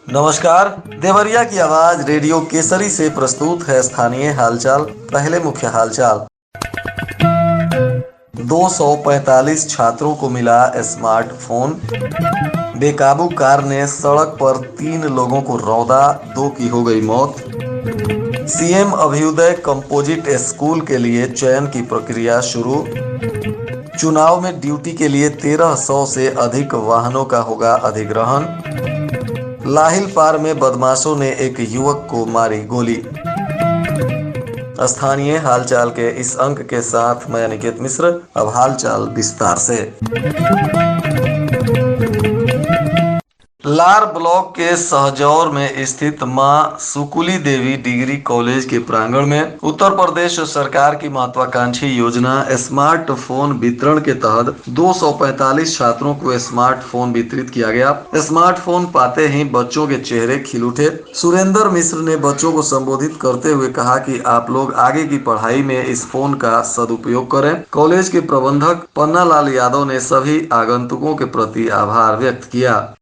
नमस्कार। देवरिया की आवाज रेडियो केसरी से प्रस्तुत है स्थानीय हालचाल। पहले मुख्य हालचाल। 245 छात्रों को मिला स्मार्टफोन। बेकाबू कार ने सड़क पर 3 लोगों को रौंदा, 2 की हो गई मौत। सीएम अभ्युदय कंपोजिट स्कूल के लिए चयन की प्रक्रिया शुरू। चुनाव में ड्यूटी के लिए 1300 से अधिक वाहनों का होगा अधिग्रहण। लाहिल पार में बदमाशों ने एक युवक को मारी गोली। स्थानीय हालचाल के इस अंक के साथ मैं अनिकेत मिश्र। अब हालचाल विस्तार से। लार ब्लॉक के सहजौर में स्थित मां सुकुली देवी डिग्री कॉलेज के प्रांगण में उत्तर प्रदेश सरकार की महत्वाकांक्षी योजना स्मार्टफोन वितरण के तहत 245 छात्रों को स्मार्टफोन वितरित किया गया। स्मार्टफोन पाते ही बच्चों के चेहरे खिल उठे। सुरेंद्र मिश्र ने बच्चों को संबोधित करते हुए कहा कि आप लोग आगे की पढ़ाई में इस फोन का सदुपयोग करें। कॉलेज के प्रबंधक पन्नालाल यादव ने सभी आगंतुकों के प्रति आभार व्यक्त किया।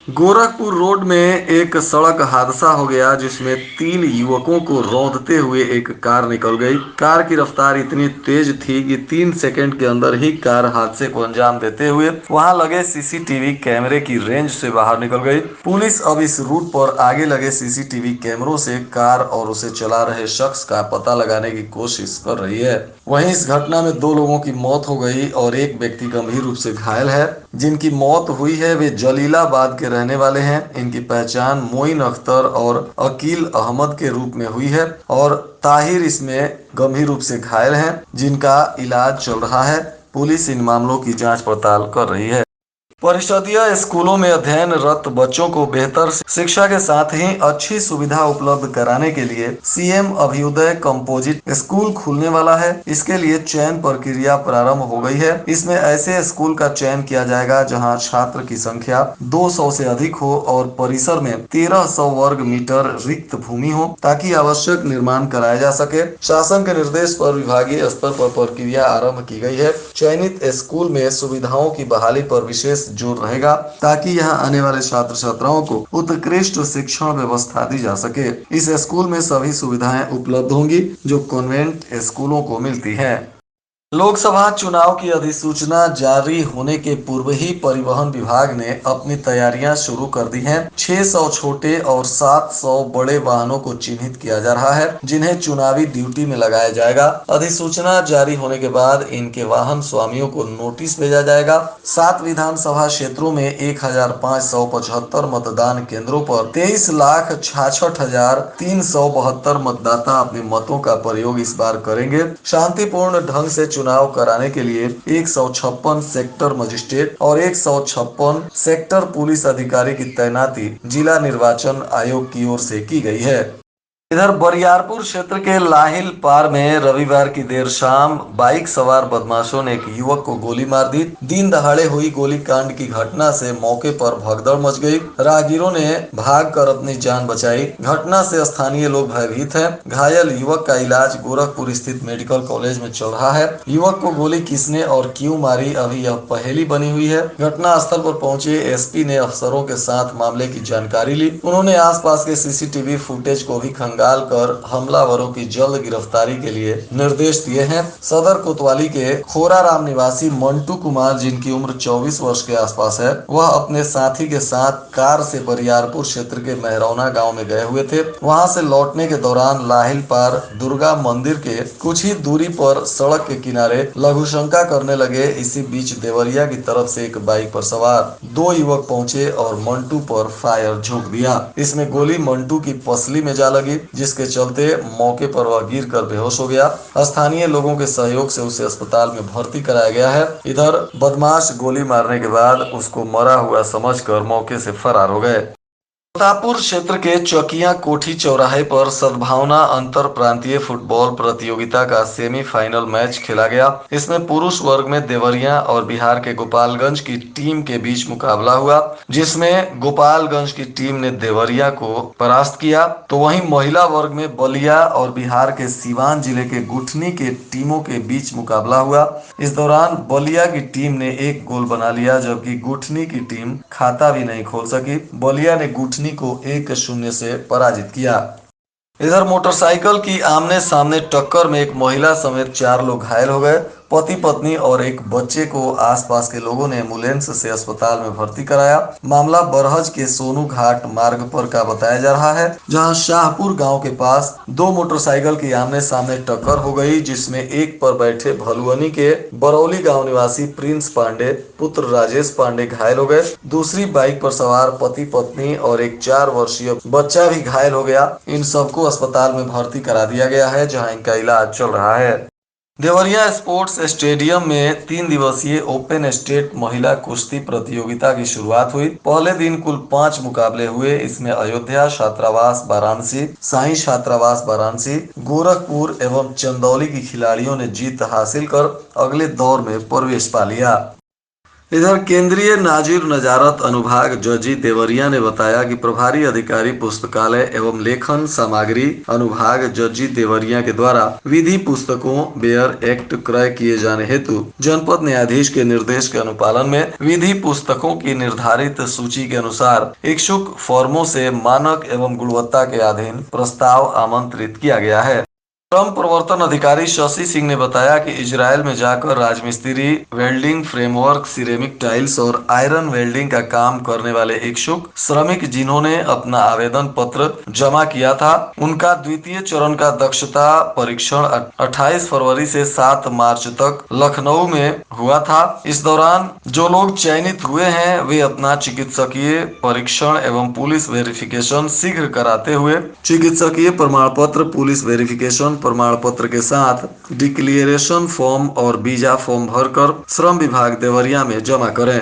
गोरखपुर रोड में एक सड़क हादसा हो गया जिसमें 3 युवकों को रौंदते हुए एक कार निकल गई। कार की रफ्तार इतनी तेज थी कि 3 सेकंड के अंदर ही कार हादसे को अंजाम देते हुए वहां लगे सीसीटीवी कैमरे की रेंज से बाहर निकल गई। पुलिस अब इस रूट पर आगे लगे सीसीटीवी कैमरों से कार और उसे चला रहे शख्स का पता लगाने की कोशिश कर रही है। वहीं इस घटना में 2 लोगों की मौत हो गई और एक व्यक्ति गंभीर रूप से घायल है। जिनकी मौत हुई है वे जलीलाबाद के रहने वाले हैं। इनकी पहचान मोइन अख्तर और अकील अहमद के रूप में हुई है और ताहिर इसमें गंभीर रूप से घायल हैं, जिनका इलाज चल रहा है। पुलिस इन मामलों की जांच पड़ताल कर रही है। परिषदीय स्कूलों में अध्ययनरत बच्चों को बेहतर शिक्षा के साथ ही अच्छी सुविधा उपलब्ध कराने के लिए सीएम अभ्युदय कंपोजिट स्कूल खुलने वाला है। इसके लिए चयन प्रक्रिया प्रारंभ हो गई है। इसमें ऐसे स्कूल का चयन किया जाएगा जहां छात्र की संख्या 200 से अधिक हो और परिसर में 1300 वर्ग मीटर रिक्त भूमि हो, ताकि आवश्यक निर्माण कराया जा सके। शासन के निर्देश पर विभागीय स्तर पर प्रक्रिया आरंभ की गई है। चयनित स्कूल में सुविधाओं की बहाली पर विशेष जोर रहेगा ताकि यहां आने वाले छात्र छात्राओं को उत्कृष्ट शिक्षण व्यवस्था दी जा सके। इस स्कूल में सभी सुविधाएं उपलब्ध होंगी जो कॉन्वेंट स्कूलों को मिलती हैं। लोकसभा चुनाव की अधिसूचना जारी होने के पूर्व ही परिवहन विभाग ने अपनी तैयारियां शुरू कर दी हैं। 600 छोटे और 700 बड़े वाहनों को चिन्हित किया जा रहा है जिन्हें चुनावी ड्यूटी में लगाया जाएगा। अधिसूचना जारी होने के बाद इनके वाहन स्वामियों को नोटिस भेजा जाएगा। 7 विधानसभा क्षेत्रों में 1575 मतदान केंद्रों पर 23,66,372 मतदाता अपने मतों का प्रयोग इस बार करेंगे। शांतिपूर्ण ढंग से चुनाव कराने के लिए 156 सेक्टर मजिस्ट्रेट और 156 सेक्टर पुलिस अधिकारी की तैनाती जिला निर्वाचन आयोग की ओर से की गई है। इधर बरियारपुर क्षेत्र के लाहिल पार में रविवार की देर शाम बाइक सवार बदमाशों ने एक युवक को गोली मार दी। दिन दहाड़े हुई गोलीकांड की घटना से मौके पर भगदड़ मच गई। राहगीरों ने भागकर अपनी जान बचाई। घटना से स्थानीय लोग भयभीत हैं। घायल युवक का इलाज गोरखपुर स्थित मेडिकल कॉलेज में चल रहा है। युवक को गोली किसने और क्यों मारी, अभी यह पहेली बनी हुई है। घटना स्थल पर पहुंचे एसपी ने अफसरों के साथ मामले की जानकारी ली। उन्होंने आसपास के सीसीटीवी फुटेज को भी खंगाल कर हमलावरों की जल्द गिरफ्तारी के लिए निर्देश दिए हैं। सदर कोतवाली के खोराराम निवासी मंटू कुमार, जिनकी उम्र 24 वर्ष के आसपास है, वह अपने साथी के साथ कार से बरियारपुर क्षेत्र के मेहरौना गांव में गए हुए थे। वहां से लौटने के दौरान लाहिल पार दुर्गा मंदिर के कुछ ही दूरी पर सड़क के किनारे लघुशंका करने लगे। इसी बीच देवरिया की तरफ से एक बाइक पर सवार 2 युवक पहुंचे और मंटू पर फायर झोंक दिया। इसमें गोली मंटू की पसली में जा लगी, जिसके चलते मौके पर वह गिरकर बेहोश हो गया। स्थानीय लोगों के सहयोग से उसे अस्पताल में भर्ती कराया गया है। इधर बदमाश गोली मारने के बाद उसको मरा हुआ समझकर मौके से फरार हो गए। प्रतापपुर क्षेत्र के चकिया कोठी चौराहे पर सद्भावना अंतर प्रांतीय फुटबॉल प्रतियोगिता का सेमीफाइनल मैच खेला गया। इसमें पुरुष वर्ग में देवरिया और बिहार के गोपालगंज की टीम के बीच मुकाबला हुआ, जिसमें गोपालगंज की टीम ने देवरिया को परास्त किया। तो वहीं महिला वर्ग में बलिया और बिहार के सीवान जिले के गुठनी के टीमों के बीच मुकाबला हुआ। इस दौरान बलिया की टीम ने एक गोल बना लिया, जबकि गुठनी की टीम खाता भी नहीं खोल सकी। बलिया ने गुठनी को 1-0 से पराजित किया। इधर मोटरसाइकिल की आमने सामने टक्कर में एक महिला समेत 4 लोग घायल हो गए। पति पत्नी और एक बच्चे को आसपास के लोगों ने एम्बुलेंस से अस्पताल में भर्ती कराया। मामला बरहज के सोनू घाट मार्ग पर का बताया जा रहा है, जहां शाहपुर गांव के पास 2 मोटरसाइकिल की आमने सामने टक्कर हो गई, जिसमें एक पर बैठे भलुअनी के बरौली गांव निवासी प्रिंस पांडे पुत्र राजेश पांडे घायल हो गए। दूसरी बाइक पर सवार पति पत्नी और एक 4 वर्षीय बच्चा भी घायल हो गया। इन सबको अस्पताल में भर्ती करा दिया गया है, जहां इनका इलाज चल रहा है। देवरिया स्पोर्ट्स स्टेडियम में 3 दिवसीय ओपन स्टेट महिला कुश्ती प्रतियोगिता की शुरुआत हुई। पहले दिन कुल 5 मुकाबले हुए। इसमें अयोध्या छात्रावास वाराणसी, साई छात्रावास वाराणसी, गोरखपुर एवं चंदौली की खिलाड़ियों ने जीत हासिल कर अगले दौर में प्रवेश पा लिया। इधर केंद्रीय नाजिर नजारत अनुभाग जजी देवरिया ने बताया कि प्रभारी अधिकारी पुस्तकालय एवं लेखन सामग्री अनुभाग जजी देवरिया के द्वारा विधि पुस्तकों बेयर एक्ट क्रय किए जाने हेतु जनपद न्यायाधीश के निर्देश के अनुपालन में विधि पुस्तकों की निर्धारित सूची के अनुसार इच्छुक फॉर्मों से मानक एवं गुणवत्ता के अधीन प्रस्ताव आमंत्रित किया गया है। श्रम प्रवर्तन अधिकारी शशि सिंह ने बताया कि इजराइल में जाकर राजमिस्त्री, वेल्डिंग, फ्रेमवर्क, सिरेमिक टाइल्स और आयरन वेल्डिंग का काम करने वाले इच्छुक श्रमिक जिन्होंने अपना आवेदन पत्र जमा किया था, उनका द्वितीय चरण का दक्षता परीक्षण 28 फरवरी से 7 मार्च तक लखनऊ में हुआ था। इस दौरान जो लोग चयनित हुए हैं वे अपना चिकित्सकीय परीक्षण एवं पुलिस वेरिफिकेशन शीघ्र कराते हुए चिकित्सकीय प्रमाण पत्र, पुलिस वेरिफिकेशन प्रमाण पत्र के साथ डिक्लेरेशन फॉर्म और वीजा फॉर्म भरकर श्रम विभाग देवरिया में जमा करें।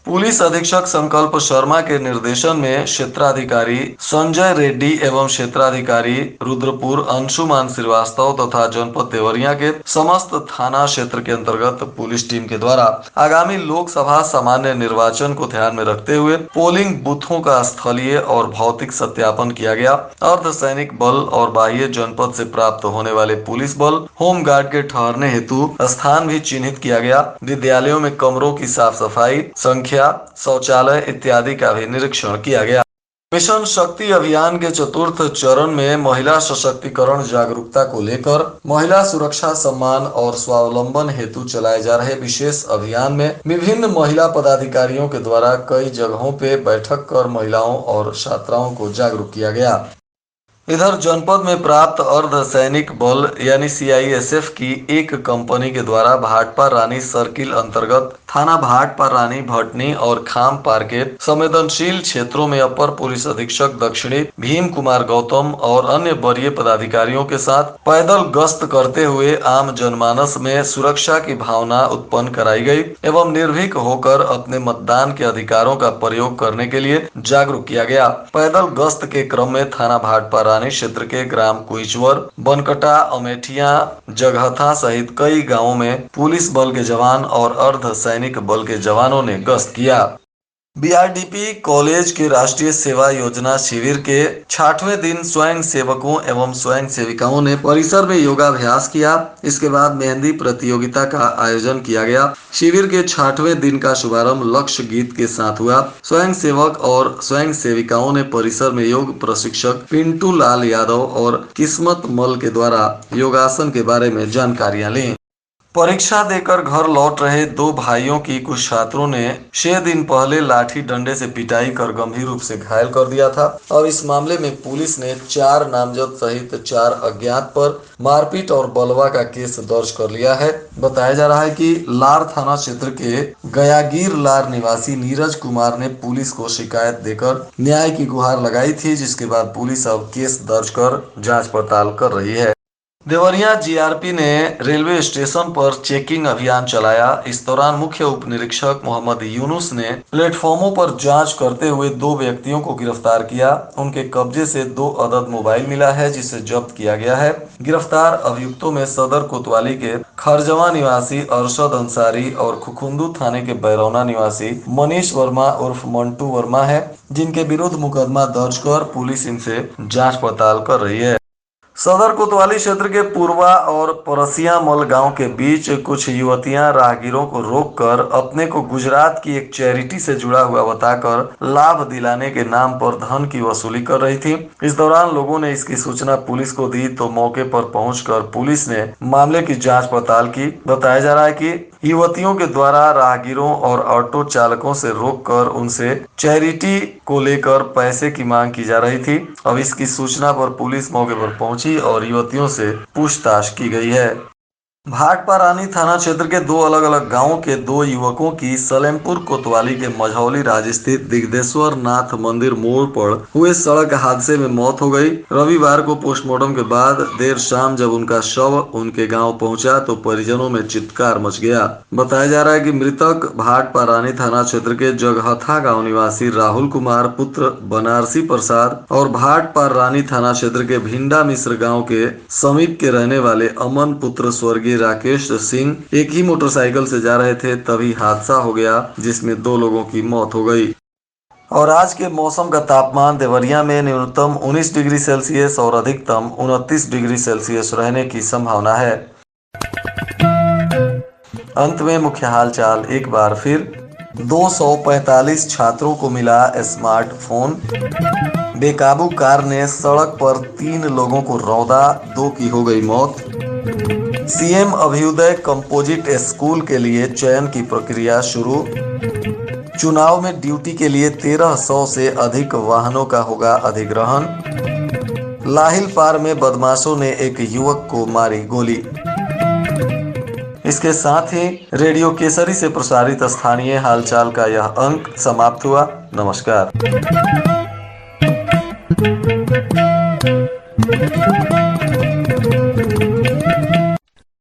पुलिस अधीक्षक संकल्प शर्मा के निर्देशन में क्षेत्राधिकारी संजय रेड्डी एवं क्षेत्राधिकारी रुद्रपुर अंशुमान श्रीवास्तव तथा जनपद देवरिया के समस्त थाना क्षेत्र के अंतर्गत पुलिस टीम के द्वारा आगामी लोकसभा सामान्य निर्वाचन को ध्यान में रखते हुए पोलिंग बूथों का स्थलीय और भौतिक सत्यापन किया गया। अर्धसैनिक बल और बाह्य जनपद से प्राप्त होने वाले पुलिस बल, होमगार्ड के ठहरने हेतु स्थान भी चिन्हित किया गया। विद्यालयों में कमरों की साफ सफाई, संख्या, शौचालय इत्यादि का भी निरीक्षण किया गया। मिशन शक्ति अभियान के चतुर्थ चरण में महिला सशक्तिकरण जागरूकता को लेकर महिला सुरक्षा, सम्मान और स्वावलंबन हेतु चलाए जा रहे विशेष अभियान में विभिन्न महिला पदाधिकारियों के द्वारा कई जगहों पे बैठक कर महिलाओं और छात्राओं को जागरूक किया गया। इधर जनपद में प्राप्त अर्धसैनिक बल यानी CISF की एक कंपनी के द्वारा भाटपा रानी सर्किल अंतर्गत थाना भाटपा रानी, भटनी और खाम पार के संवेदनशील क्षेत्रों में अपर पुलिस अधीक्षक दक्षिणी भीम कुमार गौतम और अन्य वरीय पदाधिकारियों के साथ पैदल गश्त करते हुए आम जनमानस में सुरक्षा की भावना उत्पन्न कराई गई एवं निर्भीक होकर अपने मतदान के अधिकारों का प्रयोग करने के लिए जागरूक किया गया। पैदल गश्त के क्रम में थाना भाटपा रानी क्षेत्र के ग्राम कुइचवर, बनकटा, अमेठिया, जगहथा सहित कई गांवों में पुलिस बल के जवान और अर्धसैनिक बल के जवानों ने गश्त किया। BRDP कॉलेज के राष्ट्रीय सेवा योजना शिविर के 66वें दिन स्वयं सेवकों एवं स्वयं सेविकाओं ने परिसर में योगाभ्यास किया। इसके बाद मेहंदी प्रतियोगिता का आयोजन किया गया। शिविर के 66वें दिन का शुभारंभ लक्ष्य गीत के साथ हुआ। स्वयं सेवक और स्वयं सेविकाओं ने परिसर में योग प्रशिक्षक पिंटू लाल यादव और किस्मत मल के द्वारा योगासन के बारे में जानकारियां ली। परीक्षा देकर घर लौट रहे 2 भाइयों की कुछ छात्रों ने 6 दिन पहले लाठी डंडे से पिटाई कर गंभीर रूप से घायल कर दिया था। अब इस मामले में पुलिस ने 4 नामजद सहित 4 अज्ञात पर मारपीट और बलवा का केस दर्ज कर लिया है। बताया जा रहा है कि लार थाना क्षेत्र के गयागीर लार निवासी नीरज कुमार ने पुलिस को शिकायत देकर न्याय की गुहार लगाई थी, जिसके बाद पुलिस अब केस दर्ज कर जाँच पड़ताल कर रही है। देवरिया जीआरपी ने रेलवे स्टेशन पर चेकिंग अभियान चलाया। इस दौरान मुख्य उप निरीक्षक मोहम्मद यूनुस ने प्लेटफॉर्मों पर जांच करते हुए 2 व्यक्तियों को गिरफ्तार किया। उनके कब्जे से 2 अदद मोबाइल मिला है, जिसे जब्त किया गया है। गिरफ्तार अभियुक्तों में सदर कोतवाली के खरजवा निवासी अरशद अंसारी और खुखुंदू थाने के बैरौना निवासी मनीष वर्मा उर्फ मंटू वर्मा है, जिनके विरुद्ध मुकदमा दर्ज कर पुलिस इनसे जांच पड़ताल कर रही है। सदर कोतवाली क्षेत्र के पूर्वा और परसिया मल गांव के बीच कुछ युवतियां राहगीरों को रोककर अपने को गुजरात की एक चैरिटी से जुड़ा हुआ बताकर लाभ दिलाने के नाम पर धन की वसूली कर रही थी। इस दौरान लोगों ने इसकी सूचना पुलिस को दी तो मौके पर पहुंचकर पुलिस ने मामले की जांच पड़ताल की। बताया जा रहा है कि युवतियों के द्वारा राहगीरों और ऑटो चालकों से रोककर उनसे चैरिटी को लेकर पैसे की मांग की जा रही थी। अब इसकी सूचना पर पुलिस मौके पर पहुंची और युवतियों से पूछताछ की गई है। भाटपा रानी थाना क्षेत्र के 2 अलग अलग गांवों के 2 युवकों की सलेमपुर कोतवाली के मझौली राज स्थित दिग्देश्वर नाथ मंदिर मोड़ पर हुए सड़क हादसे में मौत हो गई। रविवार को पोस्टमार्टम के बाद देर शाम जब उनका शव उनके गांव पहुंचा तो परिजनों में चित्कार मच गया। बताया जा रहा है कि मृतक भाटपा रानी थाना क्षेत्र के जगहथा गाँव निवासी राहुल कुमार पुत्र बनारसी प्रसाद और भाटपा रानी थाना क्षेत्र के भिंडा मिश्र गाँव के समीप के रहने वाले अमन पुत्र स्वर्गीय राकेश सिंह एक ही मोटरसाइकिल से जा रहे थे, तभी हादसा हो गया जिसमें 2 लोगों की मौत हो गई। और आज के मौसम का तापमान देवरिया में न्यूनतम 19 डिग्री सेल्सियस और अधिकतम 29 डिग्री सेल्सियस रहने की संभावना है। अंत में मुख्य हालचाल एक बार फिर। 245 छात्रों को मिला स्मार्टफोन। बेकाबू कार ने सड़क पर 3 लोगों को रौंदा, 2 की हो गई मौत। सीएम अभ्युदय कंपोजिट स्कूल के लिए चयन की प्रक्रिया शुरू। चुनाव में ड्यूटी के लिए 1300 से अधिक वाहनों का होगा अधिग्रहण। लाहिल पार में बदमाशों ने एक युवक को मारी गोली। इसके साथ ही रेडियो केसरी से प्रसारित स्थानीय हालचाल का यह अंक समाप्त हुआ। नमस्कार।